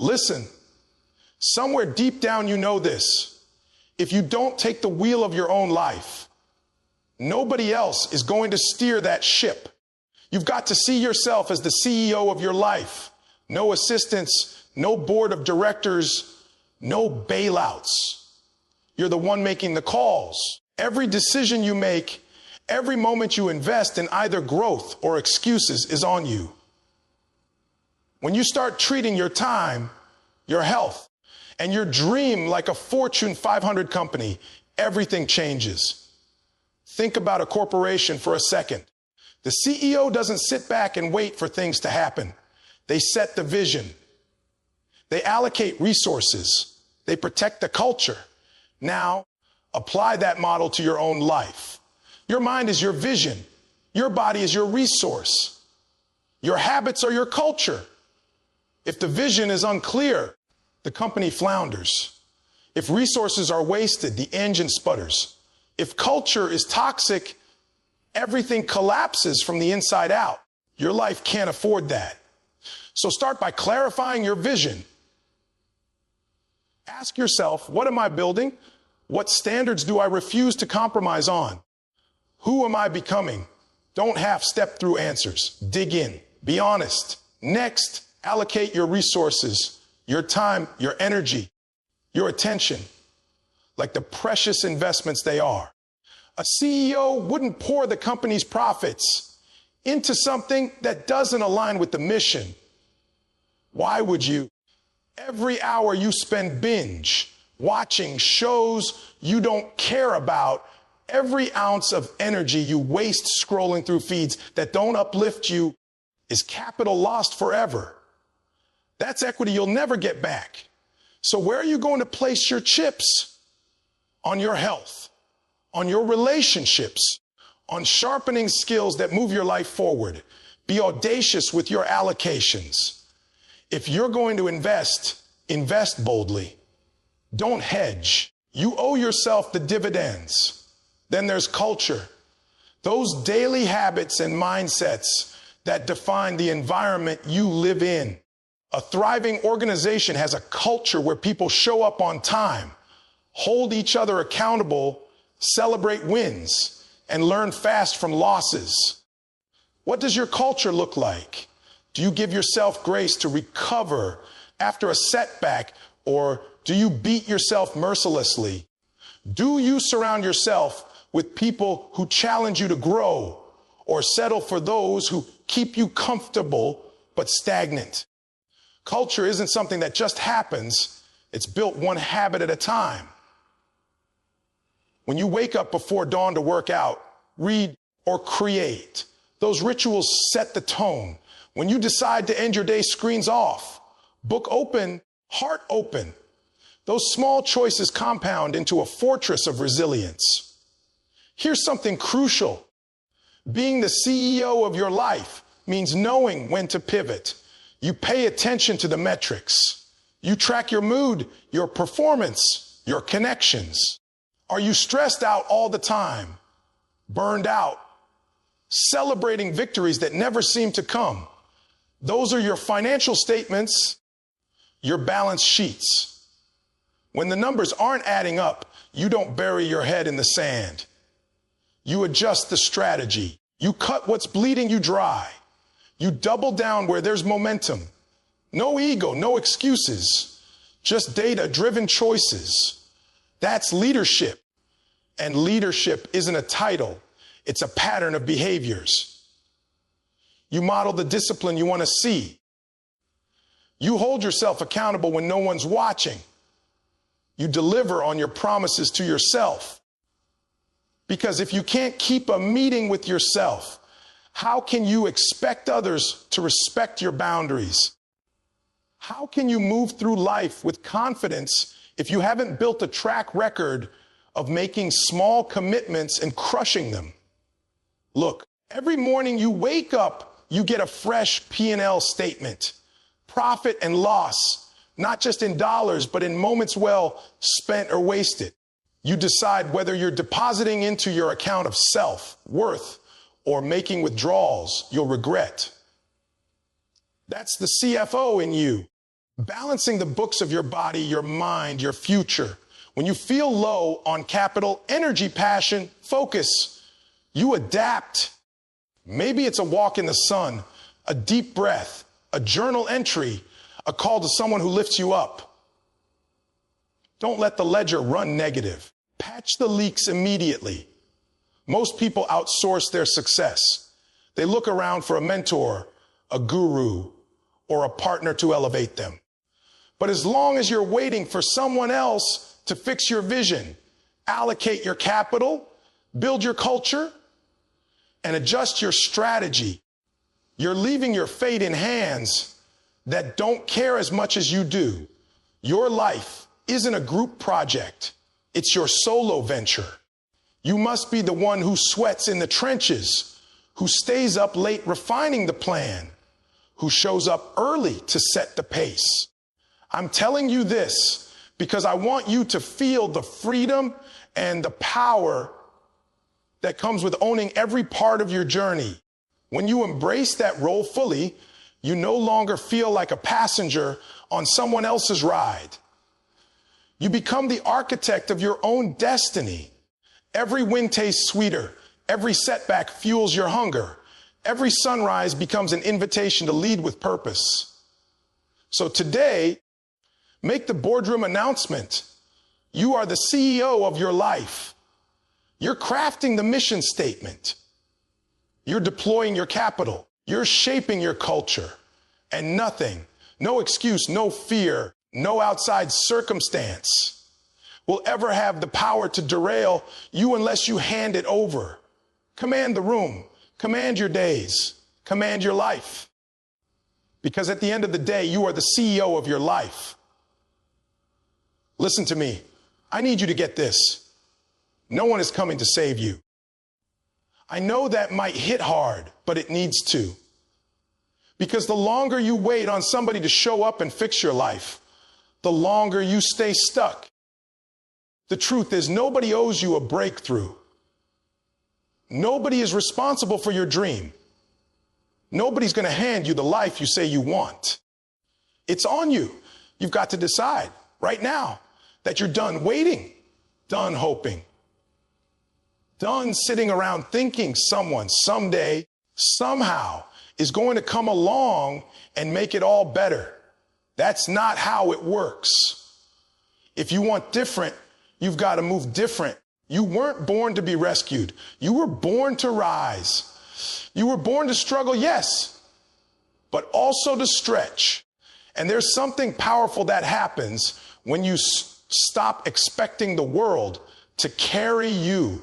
Listen, somewhere deep down you know this. If you don't take the wheel of your own life, nobody else is going to steer that ship. You've got to see yourself as the CEO of your life. No assistants, no board of directors, no bailouts. You're the one making the calls. Every decision you make, every moment you invest in either growth or excuses is on you. When you start treating your time, your health, and your dream like a Fortune 500 company, everything changes. Think about a corporation for a second. The CEO doesn't sit back and wait for things to happen. They set the vision. They allocate resources. They protect the culture. Now, apply that model to your own life. Your mind is your vision. Your body is your resource. Your habits are your culture. If the vision is unclear, the company flounders. If resources are wasted, the engine sputters. If culture is toxic, everything collapses from the inside out. Your life can't afford that. So start by clarifying your vision. Ask yourself, what am I building? What standards do I refuse to compromise on? Who am I becoming? Don't half step through answers. Dig in. Be honest. Next, allocate your resources, your time, your energy, your attention, like the precious investments they are. A CEO wouldn't pour the company's profits into something that doesn't align with the mission. Why would you? Every hour you spend binge watching shows you don't care about, every ounce of energy you waste scrolling through feeds that don't uplift you is capital lost forever. That's equity you'll never get back. So where are you going to place your chips? On your health, on your relationships, on sharpening skills that move your life forward. Be audacious with your allocations. If you're going to invest, invest boldly. Don't hedge. You owe yourself the dividends. Then there's culture. Those daily habits and mindsets that define the environment you live in. A thriving organization has a culture where people show up on time, hold each other accountable, celebrate wins, and learn fast from losses. What does your culture look like? Do you give yourself grace to recover after a setback, or do you beat yourself mercilessly? Do you surround yourself with people who challenge you to grow, or settle for those who keep you comfortable but stagnant? Culture isn't something that just happens. It's built one habit at a time. When you wake up before dawn to work out, read, or create, those rituals set the tone. When you decide to end your day, screens off, book open, heart open, those small choices compound into a fortress of resilience. Here's something crucial. Being the CEO of your life means knowing when to pivot. You pay attention to the metrics. You track your mood, your performance, your connections. Are you stressed out all the time? Burned out? Celebrating victories that never seem to come? Those are your financial statements, your balance sheets. When the numbers aren't adding up, you don't bury your head in the sand. You adjust the strategy. You cut what's bleeding you dry. You double down where there's momentum. No ego, no excuses, just data-driven choices. That's leadership. And leadership isn't a title. It's a pattern of behaviors. You model the discipline you want to see. You hold yourself accountable when no one's watching. You deliver on your promises to yourself. Because if you can't keep a meeting with yourself, how can you expect others to respect your boundaries? How can you move through life with confidence if you haven't built a track record of making small commitments and crushing them? Look, every morning you wake up, you get a fresh P&L statement, profit and loss, not just in dollars, but in moments well spent or wasted. You decide whether you're depositing into your account of self-worth or making withdrawals you'll regret. That's the CFO in you. Balancing the books of your body, your mind, your future. When you feel low on capital, energy, passion, focus, you adapt. Maybe it's a walk in the sun, a deep breath, a journal entry, a call to someone who lifts you up. Don't let the ledger run negative. Patch the leaks immediately. Most people outsource their success. They look around for a mentor, a guru, or a partner to elevate them. But as long as you're waiting for someone else to fix your vision, allocate your capital, build your culture, and adjust your strategy, you're leaving your fate in hands that don't care as much as you do. Your life isn't a group project. It's your solo venture. You must be the one who sweats in the trenches, who stays up late refining the plan, who shows up early to set the pace. I'm telling you this because I want you to feel the freedom and the power that comes with owning every part of your journey. When you embrace that role fully, you no longer feel like a passenger on someone else's ride. You become the architect of your own destiny. Every win tastes sweeter. Every setback fuels your hunger. Every sunrise becomes an invitation to lead with purpose. So today, make the boardroom announcement. You are the CEO of your life. You're crafting the mission statement. You're deploying your capital. You're shaping your culture. And nothing, no excuse, no fear, no outside circumstance will ever have the power to derail you unless you hand it over. Command the room. Command your days. Command your life. Because at the end of the day, you are the CEO of your life. Listen to me. I need you to get this. No one is coming to save you. I know that might hit hard, but it needs to. Because the longer you wait on somebody to show up and fix your life, the longer you stay stuck. The truth is, nobody owes you a breakthrough. Nobody is responsible for your dream. Nobody's going to hand you the life you say you want. It's on you. You've got to decide right now that you're done waiting, done hoping, done sitting around thinking someone someday, somehow is going to come along and make it all better. That's not how it works. If you want different, you've got to move different. You weren't born to be rescued. You were born to rise. You were born to struggle, yes, but also to stretch. And there's something powerful that happens when you stop expecting the world to carry you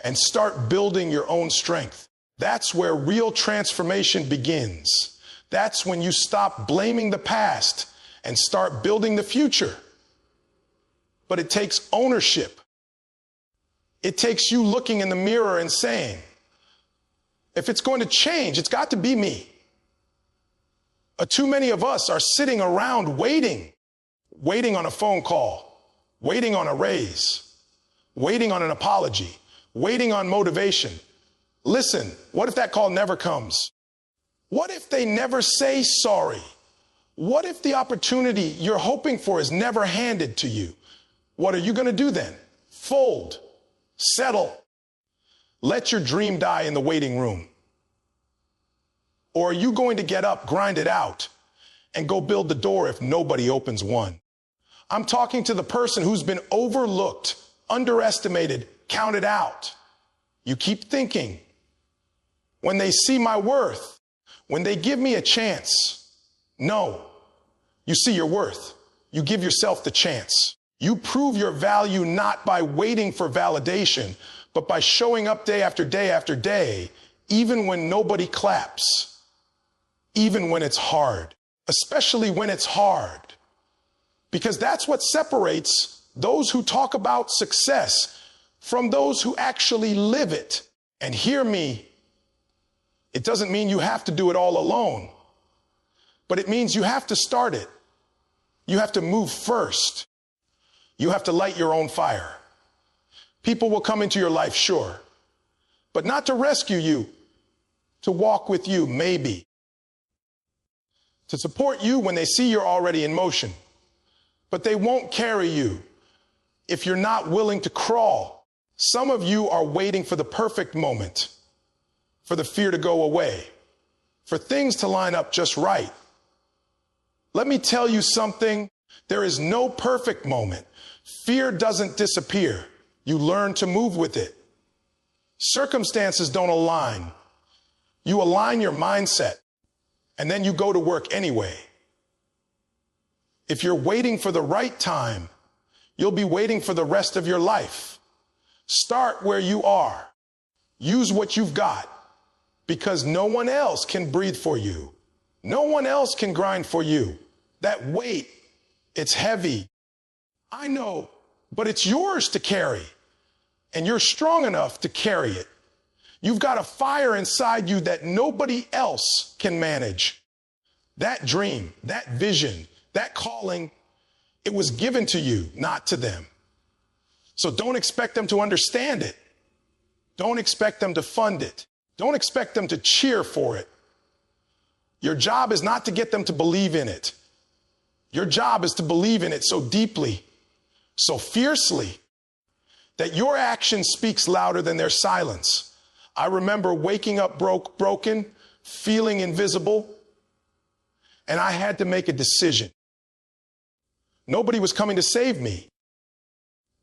and start building your own strength. That's where real transformation begins. That's when you stop blaming the past and start building the future. But it takes ownership. It takes you looking in the mirror and saying, if it's going to change, it's got to be me. Too many of us are sitting around waiting on a phone call, waiting on a raise, waiting on an apology, waiting on motivation. Listen, what if that call never comes? What if they never say sorry? What if the opportunity you're hoping for is never handed to you? What are you going to do then? Fold, settle, let your dream die in the waiting room. Or are you going to get up, grind it out, and go build the door if nobody opens one? I'm talking to the person who's been overlooked, underestimated, counted out. You keep thinking, when they see my worth, when they give me a chance. No, you see your worth. You give yourself the chance. You prove your value not by waiting for validation, but by showing up day after day after day, even when nobody claps, even when it's hard, especially when it's hard. Because that's what separates those who talk about success from those who actually live it. And hear me, it doesn't mean you have to do it all alone, but it means you have to start it. You have to move first. You have to light your own fire. People will come into your life, sure, but not to rescue you, to walk with you, maybe. to support you when they see you're already in motion. But they won't carry you if you're not willing to crawl. Some of you are waiting for the perfect moment, for the fear to go away, for things to line up just right. Let me tell you something. There is no perfect moment. Fear doesn't disappear. You learn to move with it. Circumstances don't align. You align your mindset, and then you go to work anyway. If you're waiting for the right time, you'll be waiting for the rest of your life. Start where you are. Use what you've got, because no one else can breathe for you. No one else can grind for you. That weight, it's heavy. I know, but it's yours to carry, and you're strong enough to carry it. You've got a fire inside you that nobody else can manage. That dream, that vision, that calling, it was given to you, not to them. So don't expect them to understand it. Don't expect them to fund it. Don't expect them to cheer for it. Your job is not to get them to believe in it. Your job is to believe in it so deeply, so fiercely, that your action speaks louder than their silence. I remember waking up broken, feeling invisible, and I had to make a decision. Nobody was coming to save me.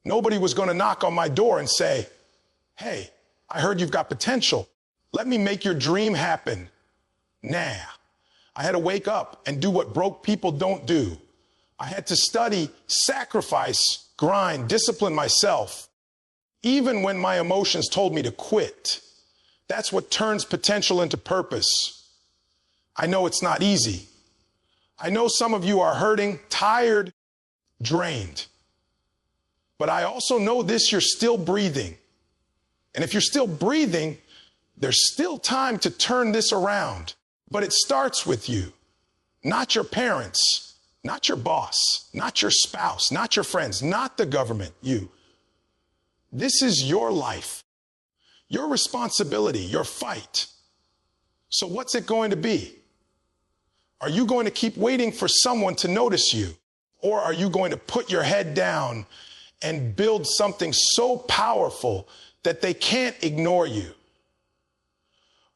Nobody was going to knock on my door and say, hey, I heard you've got potential. Let me make your dream happen. Nah. I had to wake up and do what broke people don't do. I had to study, sacrifice, grind, discipline myself, even when my emotions told me to quit. That's what turns potential into purpose. I know it's not easy. I know some of you are hurting, tired, drained. But I also know this, you're still breathing. And if you're still breathing, there's still time to turn this around. But it starts with you, not your parents, not your boss, not your spouse, not your friends, not the government, you. This is your life, your responsibility, your fight. So what's it going to be? Are you going to keep waiting for someone to notice you? Or are you going to put your head down and build something so powerful that they can't ignore you?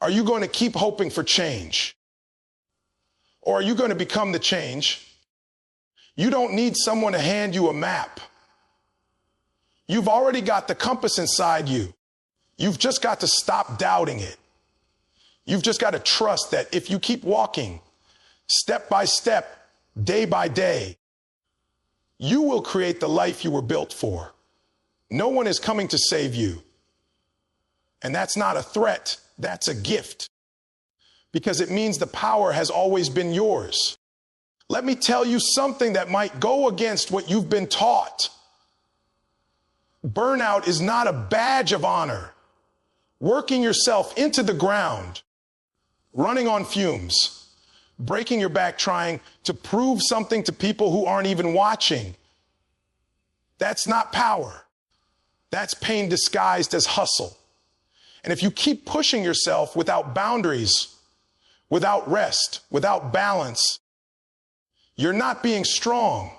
Are you going to keep hoping for change? Or are you going to become the change? You don't need someone to hand you a map. You've already got the compass inside you. You've just got to stop doubting it. You've just got to trust that if you keep walking step by step, day by day, you will create the life you were built for. No one is coming to save you. And that's not a threat. That's a gift. Because it means the power has always been yours. Let me tell you something that might go against what you've been taught. Burnout is not a badge of honor. Working yourself into the ground, running on fumes, breaking your back trying to prove something to people who aren't even watching. That's not power. That's pain disguised as hustle. And if you keep pushing yourself without boundaries, without rest, without balance, you're not being strong.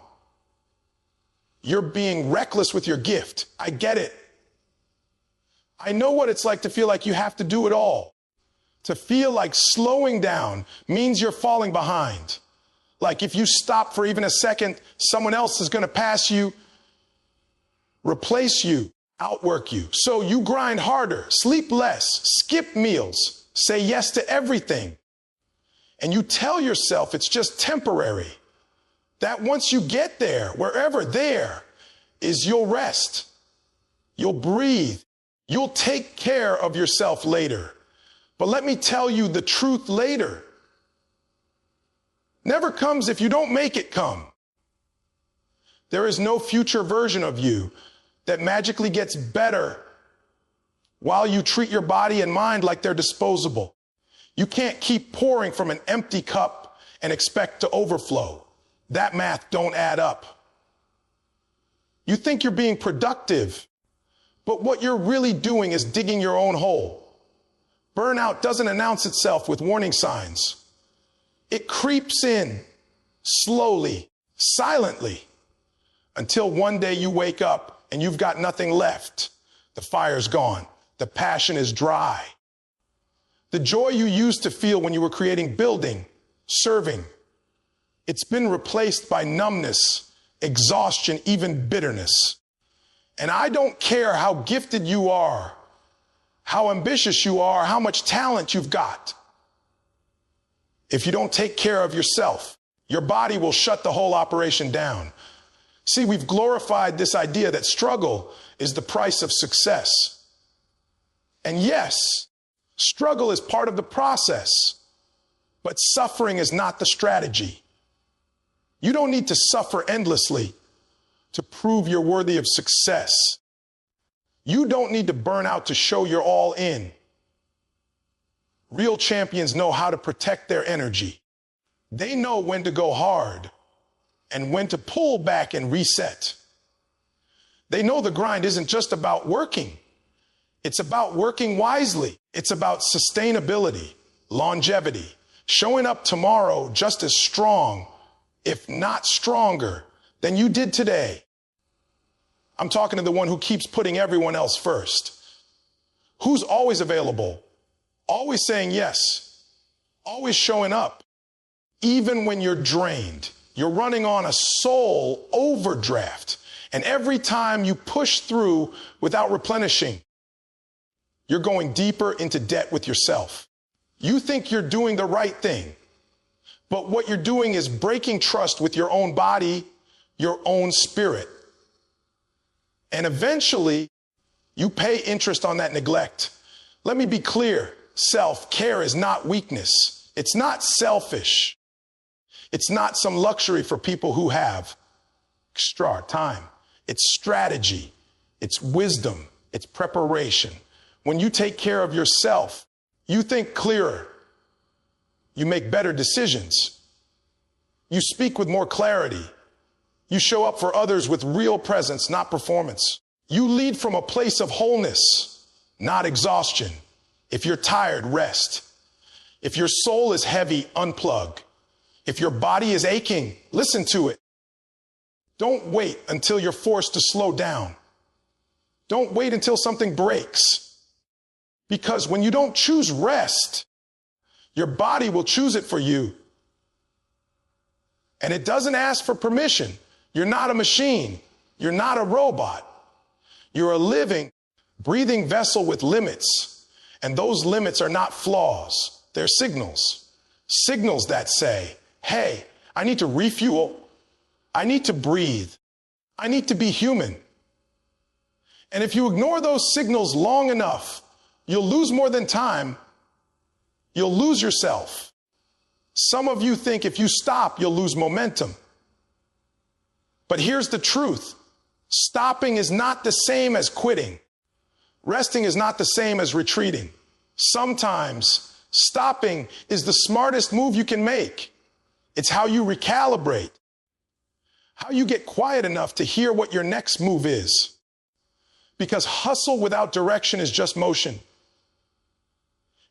You're being reckless with your gift. I get it. I know what it's like to feel like you have to do it all. To feel like slowing down means you're falling behind. Like if you stop for even a second, someone else is going to pass you, replace you, outwork you. So you grind harder, sleep less, skip meals, say yes to everything. And you tell yourself it's just temporary. That once you get there, wherever there is, you'll rest, you'll breathe, you'll take care of yourself later. But let me tell you the truth, later never comes if you don't make it come. There is no future version of you that magically gets better while you treat your body and mind like they're disposable. You can't keep pouring from an empty cup and expect to overflow. That math don't add up. You think you're being productive, but what you're really doing is digging your own hole. Burnout doesn't announce itself with warning signs. It creeps in slowly, silently, until one day you wake up and you've got nothing left. The fire's gone. The passion is dry. The joy you used to feel when you were creating, building, serving, it's been replaced by numbness, exhaustion, even bitterness. And I don't care how gifted you are, how ambitious you are, how much talent you've got. If you don't take care of yourself, your body will shut the whole operation down. See, we've glorified this idea that struggle is the price of success. And yes, struggle is part of the process, but suffering is not the strategy. You don't need to suffer endlessly to prove you're worthy of success. You don't need to burn out to show you're all in. Real champions know how to protect their energy. They know when to go hard and when to pull back and reset. They know the grind isn't just about working. It's about working wisely. It's about sustainability, longevity, showing up tomorrow just as strong, if not stronger, than you did today. I'm talking to the one who keeps putting everyone else first, who's always available, always saying yes, always showing up, even when you're drained. You're running on a soul overdraft. And every time you push through without replenishing, you're going deeper into debt with yourself. You think you're doing the right thing, but what you're doing is breaking trust with your own body, your own spirit. And eventually, you pay interest on that neglect. Let me be clear. Self-care is not weakness. It's not selfish. It's not some luxury for people who have extra time. It's strategy. It's wisdom. It's preparation. When you take care of yourself, you think clearer. You make better decisions. You speak with more clarity. You show up for others with real presence, not performance. You lead from a place of wholeness, not exhaustion. If you're tired, rest. If your soul is heavy, unplug. If your body is aching, listen to it. Don't wait until you're forced to slow down. Don't wait until something breaks. Because when you don't choose rest, your body will choose it for you. And it doesn't ask for permission. You're not a machine. You're not a robot. You're a living, breathing vessel with limits. And those limits are not flaws. They're signals. Signals that say, hey, I need to refuel. I need to breathe. I need to be human. And if you ignore those signals long enough, you'll lose more than time. You'll lose yourself. Some of you think if you stop, you'll lose momentum. But here's the truth. Stopping is not the same as quitting. Resting is not the same as retreating. Sometimes stopping is the smartest move you can make. It's how you recalibrate, how you get quiet enough to hear what your next move is. Because hustle without direction is just motion.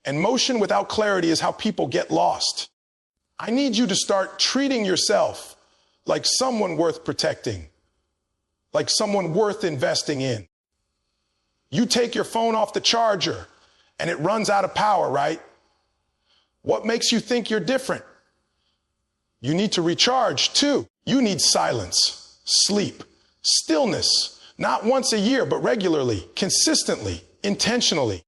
And motion without clarity is how people get lost. I need you to start treating yourself like someone worth protecting, like someone worth investing in. You take your phone off the charger and it runs out of power, right? What makes you think you're different? You need to recharge too. You need silence, sleep, stillness, not once a year, but regularly, consistently, intentionally.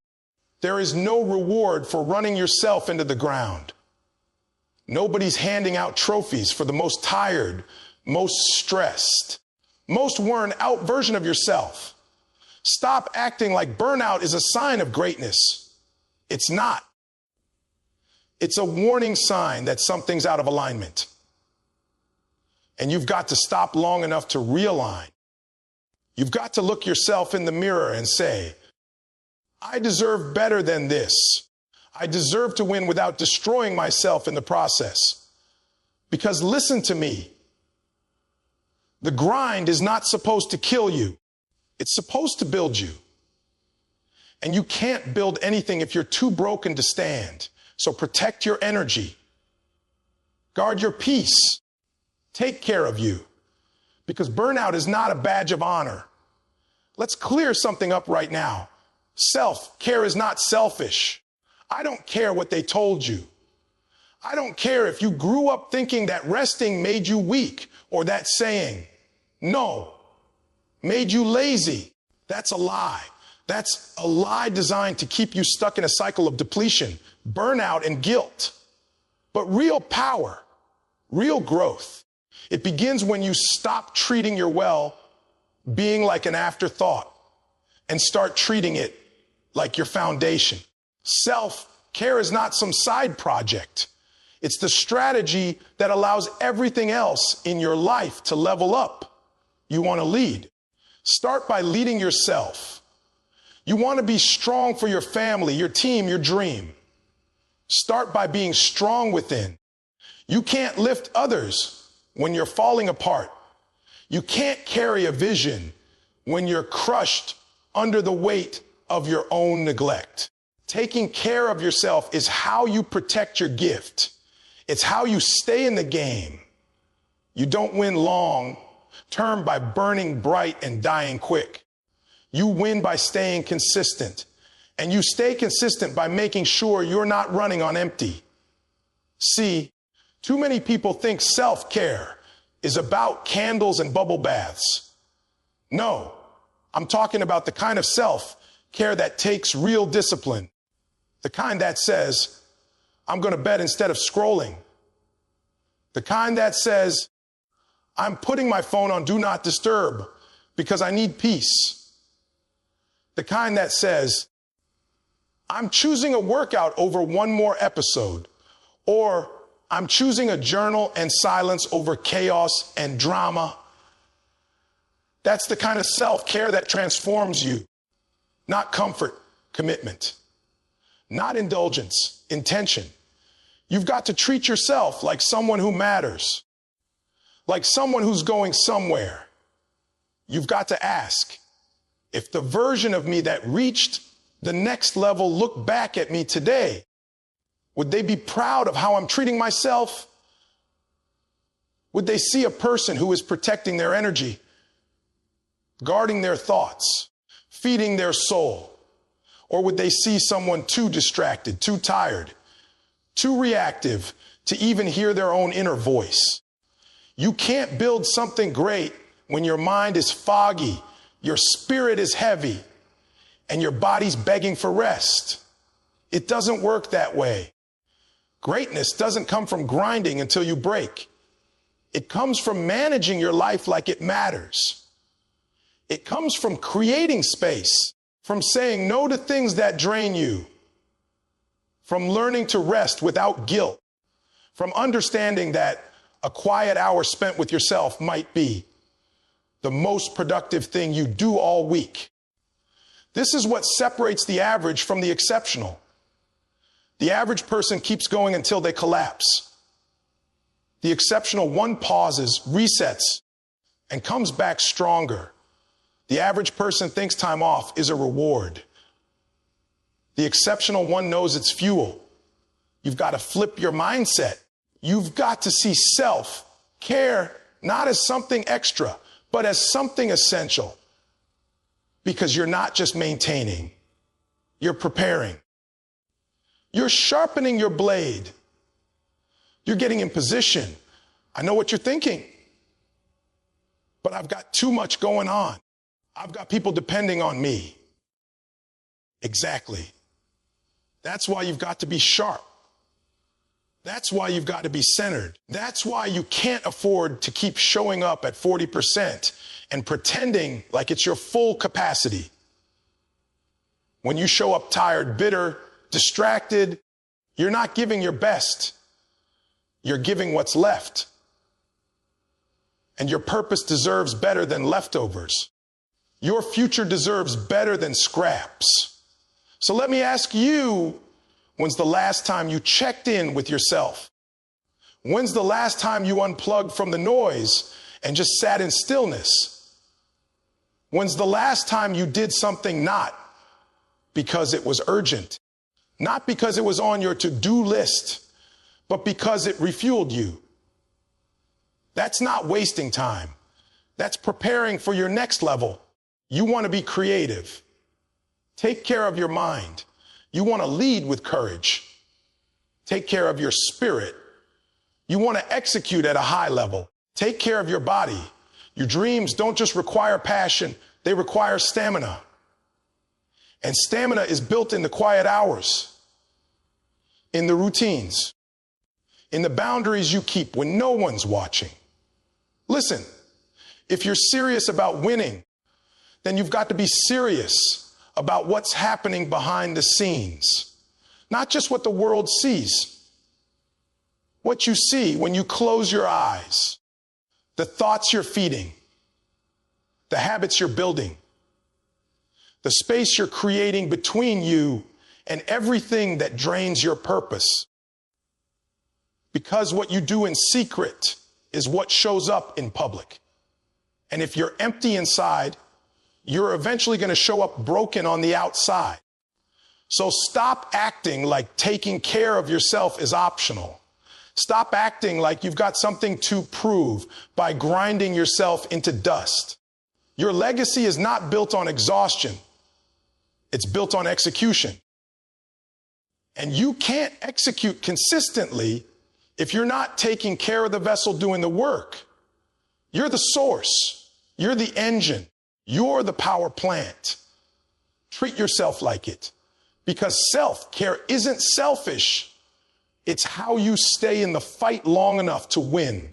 There is no reward for running yourself into the ground. Nobody's handing out trophies for the most tired, most stressed, most worn out version of yourself. Stop acting like burnout is a sign of greatness. It's not. It's a warning sign that something's out of alignment. And you've got to stop long enough to realign. You've got to look yourself in the mirror and say, I deserve better than this. I deserve to win without destroying myself in the process. Because listen to me. The grind is not supposed to kill you. It's supposed to build you. And you can't build anything if you're too broken to stand. So protect your energy. Guard your peace. Take care of you. Because burnout is not a badge of honor. Let's clear something up right now. Self-care is not selfish. I don't care what they told you. I don't care if you grew up thinking that resting made you weak or that saying, no, made you lazy. That's a lie. That's a lie designed to keep you stuck in a cycle of depletion, burnout, and guilt. But real power, real growth, it begins when you stop treating your well-being like an afterthought and start treating it like your foundation. Self-care is not some side project. It's the strategy that allows everything else in your life to level up. You want to lead. Start by leading yourself. You want to be strong for your family, your team, your dream. Start by being strong within. You can't lift others when you're falling apart. You can't carry a vision when you're crushed under the weight of your own neglect. Taking care of yourself is how you protect your gift. It's how you stay in the game. You don't win long term by burning bright and dying quick. You win by staying consistent. And you stay consistent by making sure you're not running on empty. See, too many people think self-care is about candles and bubble baths. No, I'm talking about the kind of self-care that takes real discipline. The kind that says, I'm going to bed instead of scrolling. The kind that says, I'm putting my phone on do not disturb because I need peace. The kind that says, I'm choosing a workout over one more episode, or I'm choosing a journal and silence over chaos and drama. That's the kind of self-care that transforms you. Not comfort, commitment. Not indulgence, intention. You've got to treat yourself like someone who matters, like someone who's going somewhere. You've got to ask, if the version of me that reached the next level looked back at me today, would they be proud of how I'm treating myself? Would they see a person who is protecting their energy, guarding their thoughts, feeding their soul? Or would they see someone too distracted, too tired, too reactive to even hear their own inner voice? You can't build something great when your mind is foggy, your spirit is heavy, and your body's begging for rest. It doesn't work that way. Greatness doesn't come from grinding until you break. It comes from managing your life like it matters. It comes from creating space, from saying no to things that drain you, from learning to rest without guilt, from understanding that a quiet hour spent with yourself might be the most productive thing you do all week. This is what separates the average from the exceptional. The average person keeps going until they collapse. The exceptional one pauses, resets, and comes back stronger. The average person thinks time off is a reward. The exceptional one knows it's fuel. You've got to flip your mindset. You've got to see self-care not as something extra, but as something essential. Because you're not just maintaining, you're preparing. You're sharpening your blade. You're getting in position. I know what you're thinking, but I've got too much going on. I've got people depending on me. Exactly. That's why you've got to be sharp. That's why you've got to be centered. That's why you can't afford to keep showing up at 40% and pretending like it's your full capacity. When you show up tired, bitter, distracted, you're not giving your best. You're giving what's left. And your purpose deserves better than leftovers. Your future deserves better than scraps. So let me ask you, when's the last time you checked in with yourself? When's the last time you unplugged from the noise and just sat in stillness? When's the last time you did something not because it was urgent, not because it was on your to-do list, but because it refueled you? That's not wasting time. That's preparing for your next level. You want to be creative. Take care of your mind. You want to lead with courage. Take care of your spirit. You want to execute at a high level. Take care of your body. Your dreams don't just require passion, they require stamina. And stamina is built in the quiet hours, in the routines, in the boundaries you keep when no one's watching. Listen, if you're serious about winning, then you've got to be serious about what's happening behind the scenes, not just what the world sees. What you see when you close your eyes, the thoughts you're feeding, the habits you're building, the space you're creating between you and everything that drains your purpose. Because what you do in secret is what shows up in public. And if you're empty inside, you're eventually going to show up broken on the outside. So stop acting like taking care of yourself is optional. Stop acting like you've got something to prove by grinding yourself into dust. Your legacy is not built on exhaustion. It's built on execution. And you can't execute consistently if you're not taking care of the vessel doing the work. You're the source. You're the engine. You're the power plant. Treat yourself like it, because self-care isn't selfish. It's how you stay in the fight long enough to win.